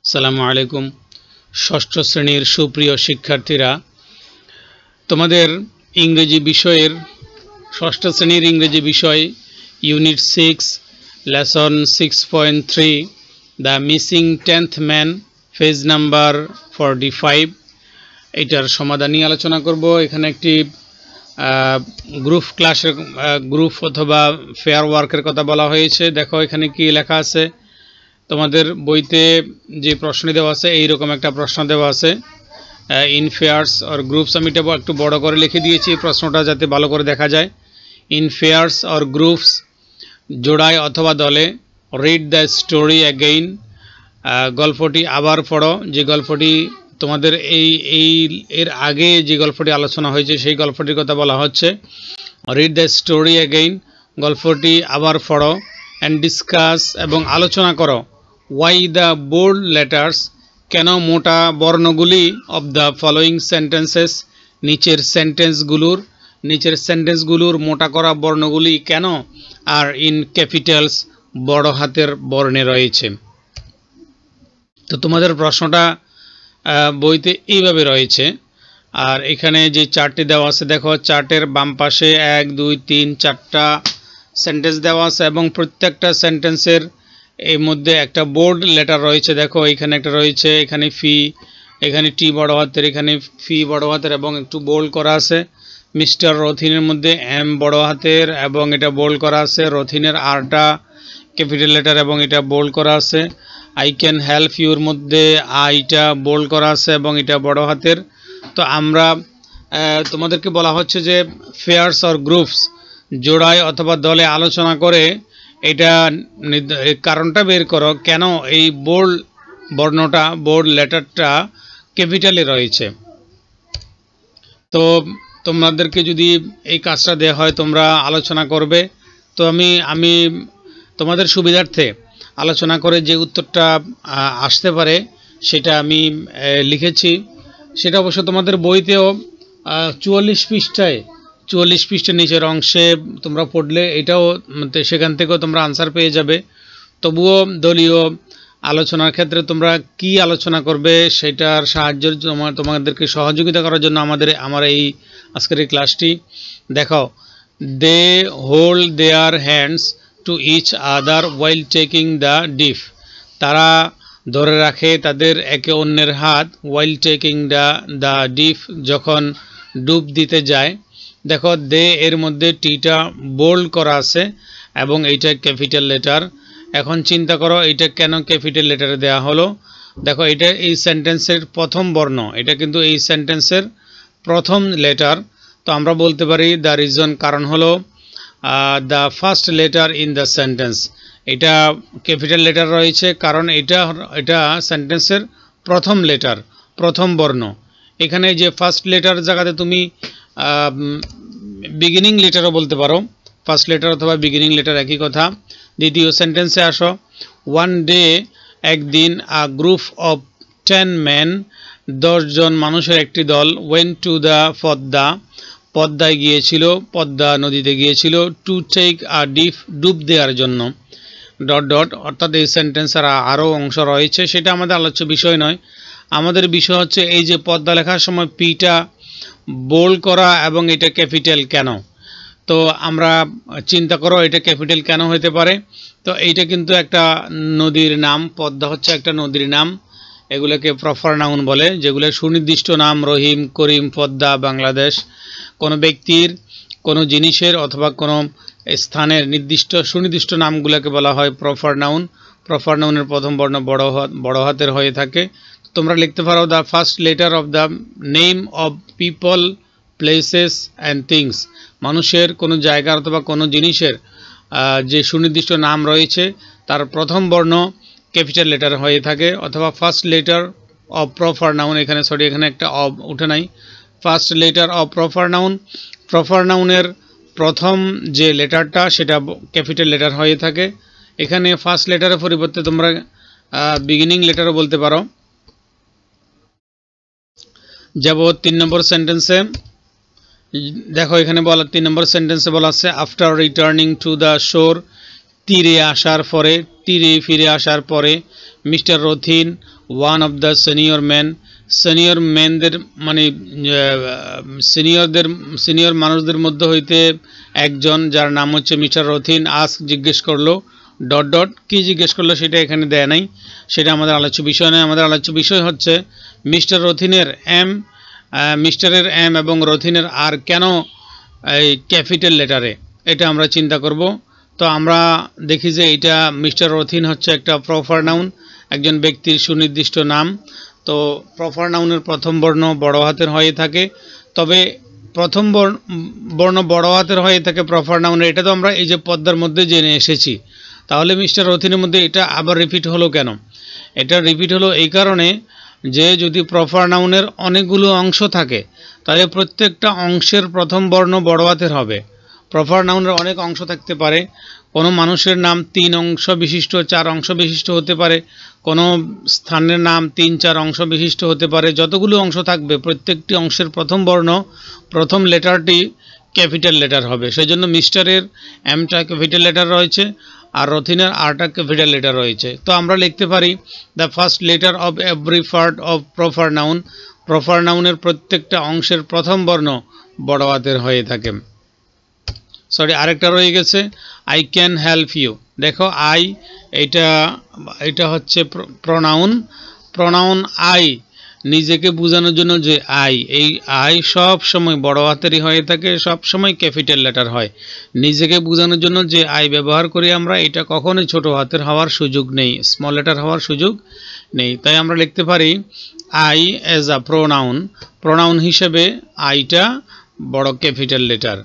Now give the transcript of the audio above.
আসসালামু আলাইকুম। ষষ্ঠ শ্রেণীর সুপ্রিয় শিক্ষার্থীরা, তোমাদের ইংরেজি বিষয়ের ষষ্ঠ শ্রেণীর ইংরেজি বিষয় unit 6 lesson 6.3 the missing 10th man page number 45 এটার সমাধান নিয়ে আলোচনা করব। এখানে একটি গ্রুপ অথবা ফেয়ার ওয়ার্কের কথা বলা হয়েছে। দেখো এখানে কি লেখা আছে। তোমাদের বইতে যে প্রশ্ন দেওয়া আছে এইরকম একটা প্রশ্ন দেওয়া আছে, ইন ফেয়ার্স অর গ্রুপস। আমি এটা একটু বড় করে লিখে দিয়েছি প্রশ্নটা যাতে ভালো করে দেখা যায়। ইন ফেয়ার্স অর গ্রুপস, জোড়ায় অথবা দলে। রিড দ্য স্টোরি অ্যাগেইন, গল্পটি আবার পড়ো। যে গল্পটি তোমাদের এর আগে যে গল্পটি আলোচনা হয়েছে সেই গল্পটির কথা বলা হচ্ছে। রিড দ্য স্টোরি অ্যাগেইন, গল্পটি আবার পড়ো। অ্যান্ড ডিসকাস, এবং আলোচনা করো। ওয়াই দ্য বোল্ড লেটার্স, কেন মোটা বর্ণগুলি। অফ দ্য ফলোয়িং সেন্টেন্সেস, নিচের সেন্টেন্সগুলোর মোটা করা বর্ণগুলি কেন আর ইন ক্যাপিটালস, বড় হাতের বর্ণে রয়েছে। তো তোমাদের প্রশ্নটা বইতে এইভাবে রয়েছে। আর এখানে যে চার্টটি দেওয়া আছে, দেখো চার্টের বাম পাশে 1 2 3 4টা সেন্টেন্স দেওয়া আছে এবং প্রত্যেকটা সেন্টেন্সের এর মধ্যে একটা বোল্ড লেটার রয়েছে। দেখো এখানে একটা রয়েছে, এখানে ফি, এখানে টি বড় হাতের, এখানে ফি বড় হাতের এবং একটু বোল্ড করা আছে। মিস্টার রথিনের মধ্যে এম বড় হাতের এবং এটা বোল্ড করা আছে। রথিনের আরটা ক্যাপিটাল লেটার এবং এটা বোল্ড করা আছে। আই ক্যান হেল্প ইউর মধ্যে আইটা বোল্ড করা আছে এবং এটা বড় হাতের। তো আমরা তোমাদেরকে বলা হচ্ছে যে ফেয়ার্স অর গ্রুপস, জোড়ায় অথবা দলে আলোচনা করে এটা কারণটা বের করো কেন এই বোল্ড লেটারটা ক্যাপিটালে রয়েছে। তো তোমাদেরকে যদি এই কাজটা দেওয়া হয় তোমরা আলোচনা করবে। তো আমি তোমাদের সুবিধার্থে আলোচনা করে যে উত্তরটা আসতে পারে সেটা আমি লিখেছি। সেটা অবশ্য তোমাদের বইতেও 44 পৃষ্ঠার নিচের অংশে তোমরা পড়লে এটাও সেখান থেকেও তোমরা আনসার পেয়ে যাবে। তবুও দলীয় আলোচনার ক্ষেত্রে তোমরা কি আলোচনা করবে সেটার সাহায্যের তোমাদেরকে সহযোগিতা করার জন্য আমার এই আজকের এই ক্লাসটি। দেখো, they hold their hands to each other while taking the dip, তারা ধরে রাখে তাদের একে অন্যের হাত। ওয়াইল টেকিং দ্য ডিপ, যখন ডুব দিতে যায়। দেখো দে এর মধ্যে টিটা বোল্ড করা আছে এবং এইটা ক্যাপিটাল লেটার। এখন চিন্তা করো এটা কেন ক্যাপিটাল লেটারে দেওয়া হলো। দেখো এটা এই সেন্টেন্সের প্রথম বর্ণ, এটা কিন্তু এই সেন্টেন্সের প্রথম লেটার। তো আমরা বলতে পারি দ্য রিজন, কারণ হলো the first letter in the sentence. এটা ক্যাপিটাল লেটার রয়েছে কারণ এটা সেন্টেন্সের প্রথম লেটার, প্রথম বর্ণ। এখানে যে ফার্স্ট লেটার জায়গাতে তুমি বিগিনিং লেটারও বলতে পারো। ফার্স্ট লেটার অথবা বিগিনিং লেটার একই কথা। দ্বিতীয় সেন্টেন্সে আসো। ওয়ান ডে, একদিন, আ গ্রুপ অফ 10 men, 10 জন মানুষের একটি দল। ওয়েন্ট টু দ্য পদ্মায় গিয়েছিল, পদ্মা নদীতে গিয়েছিল। টু টেক আ ডিপ, ডুব দেওয়ার জন্য। অর্থাৎ এই সেন্টেন্সের আরও অংশ রয়েছে, সেটা আমাদের আলোচ্য বিষয় নয়। আমাদের বিষয় হচ্ছে এই যে পদ্মা লেখার সময় পিটা বোল্ড করা এবং এটা ক্যাপিটাল কেন। তো আমরা চিন্তা করো এটা ক্যাপিটাল কেন হতে পারে। তো এইটা কিন্তু একটা নদীর নাম, পদ্মা হচ্ছে একটা নদীর নাম। এগুলোকে প্রপার নাউন বলে, যেগুলো সুনির্দিষ্ট নাম। রহিম, করিম, পদ্মা, বাংলাদেশ। কোনো ব্যক্তির, কোনো জিনিসের অথবা কোনো স্থানের সুনির্দিষ্ট নামগুলোকে বলা হয় প্রপার নাউন। প্রপার নাউনের প্রথম বর্ণ বড় হাতের হয়ে থাকে। তোমরা লিখতে পারো the first letter of the name of people, places and things. মানুষের, কোনো জায়গার অথবা কোনো জিনিসের যে সুনির্দিষ্ট নাম রয়েছে তার প্রথম বর্ণ ক্যাপিটাল লেটার হয়ে থাকে। অথবা first letter of proper noun, এখানে একটা অব উঠে নাই। First letter of proper noun, proper নাউনের প্রথম যে লেটারটা সেটা ক্যাপিটাল লেটার হয়ে থাকে। এখানে ফার্স্ট লেটারের পরিবর্তে তোমরা বিগিনিং লেটারও বলতে পারো। যাব 3 নম্বর সেন্টেন্সে। দেখো এখানে 3 নম্বর সেন্টেন্সে বলা আছে আফটার রিটার্নিং টু দ্য শোর, তীরে ফিরে আসার পরে। Mister Rathin one of the senior man, senior ম্যানদের মানে সিনিয়র মানুষদের মধ্যে হইতে একজন, যার নাম হচ্ছে মিস্টার রথিন, আস্ক জিজ্ঞেস করলো ডট ডট, কি জিজ্ঞেস করলো সেটা এখানে দেয় নাই, সেটা আমাদের আলোচ্য বিষয় নয়। আমাদের আলোচ্য বিষয় হচ্ছে মিস্টার রথিনের মিস্টারের এম এবং রথিনের আর কেন এই ক্যাপিটাল লেটারে, এটা আমরা চিন্তা করব। তো আমরা দেখি যে এটা মিস্টার রথিন হচ্ছে একটা প্রপার নাউন, একজন ব্যক্তির সুনির্দিষ্ট নাম। তো প্রপার নাউনের প্রথম বর্ণ বড় হাতের হয়ে থাকে, তবে প্রথম বর্ণ বড় হাতের হয়ে থাকে প্রপার নাউনের, এটা তো আমরা এই যে পদ্মার মধ্যে জেনে এসেছি। তাহলে মিস্টার রথিনের মধ্যে এটা আবার রিপিট হলো কেন? এটা রিপিট হলো এই কারণে যে যদি প্রপার নাউনের অনেকগুলো অংশ থাকে তাহলে প্রত্যেকটা অংশের প্রথম বর্ণ বড় হাতের হবে। প্রপার নাউনের অনেক অংশ থাকতে পারে, কোনো মানুষের নাম 3 অংশ বিশিষ্ট 4 অংশ বিশিষ্ট হতে পারে, কোনো স্থানের নাম 3-4 অংশ বিশিষ্ট হতে পারে। যতগুলো অংশ থাকবে প্রত্যেকটি অংশের প্রথম বর্ণ প্রথম লেটারটি ক্যাপিটাল লেটার হবে। সেই জন্য মিস্টারের এমটা ক্যাপিটাল লেটার রয়েছে আর রথিনের আরটা ক্যাপিটাল লেটার রয়েছে। তো আমরা লিখতে পারি the first letter of every part of proper noun, proper নাউনের প্রত্যেকটা অংশের প্রথম বর্ণ বড় হাতের হয়ে থাকে। সরি, আরেকটা রয়ে গেছে আই ক্যান হেল্প ইউ। দেখো আই, এটা হচ্ছে প্রনাউন আই, নিজেকে বোঝানোর জন্য যে আই, এই আই সব সময় বড় হাতেরই হয়ে থাকে, সব সময় ক্যাপিটাল লেটার হয়। নিজেকে বোঝানোর জন্য যে আই ব্যবহার করি আমরা, এটা কখনোই ছোট হাতের হওয়ার সুযোগ নেই, স্মল লেটার হওয়ার সুযোগ নেই। তাই আমরা লিখতে পারি আই অ্যাজ আ প্রোনাউন হিসেবে আইটা বড় ক্যাপিটাল লেটার।